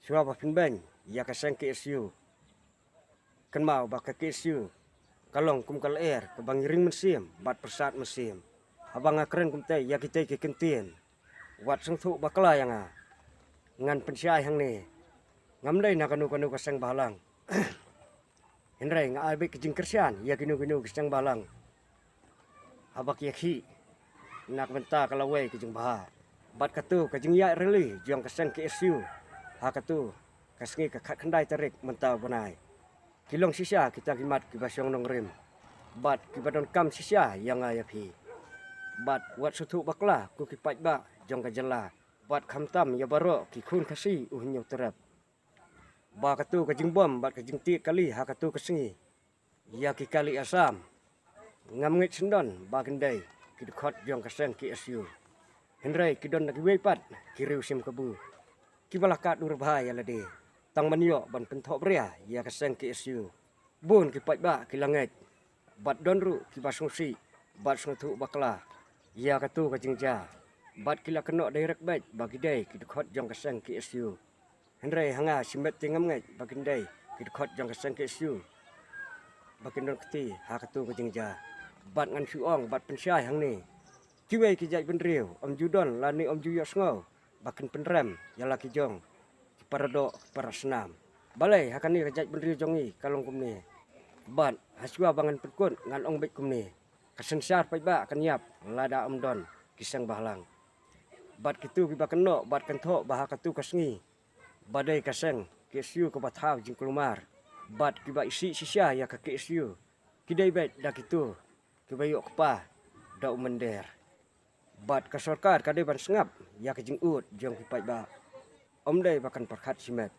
Suapa pinbeng, ya kaseng ke SU. Kan mau baka ke SU. Kalong kum kal air, kabang ring mesim, bat persat mesim. Abang akren kum tay, ya kita ke kentien. Wat sung thu bakla yang ngan pensyai hang ni. Ngamdai na kanu kaseng balang. Henry nga abe kijing kersian, ya kinu kaseng balang. Abak yakhi, nak benta kalawai kijing bahar. Bat katu kajing ya reli, jiang kaseng ke SU. Hakatu kasngi kakat kendai tarik mentau benai. Kilong sisa kita kimat kibasyong nong rim. Bat kibadon kam sisa yang ayapi. Bat wat sutu bakla ku kipat ba jong kajala. Bat kamtam ya baro kikun kasi uhnyo terap. Ba katu kajing bom bat kajing ti kali hakatu kasngi. Ya kikali asam. Ngamngit sendon ba kendai kidukot jong kaseng ki SU. Henry kidon nakiwepat kiriu sim kebu. Kibalakat dur bahaya lade. Tang manyo ban pentok beria ya kaseng ke SU. Bun kipat ba kilanget. Bat donru kibasungsi. Bat sungtu bakla. Ya katu kajingja. Bat kila kenok direct bet bagi day kidukot jong kaseng ke SU. Henry hanga simet tingamnget bagi day kidukot jong kaseng ke SU. Bakin don keti ha katu kajingja. Bat ngan suong bat pensyai hang ni. Kiwei kijai benriu om judon lani om juyos ngau. Bakin penrem yala kijong kiparado para senam. Balai hakan ni kajat benriu jongi kalong kum ni. Bat hasua bangan perkut ngan ong bet kum ni. Kasensar pai ba kan yap lada om don kisang bahlang. Bat kitu kiba kenok bat kentok bah katu kasngi. Badai kaseng KSU ke bathau jing kelumar. Bat kiba isi sisa ya ke KSU. Kidai bet dak kitu. Kiba yok kepa dak mender. Bat kasorkar kadai ban sengap ya ke jing ut jong kipai ba. Om dai bakan perkat simet.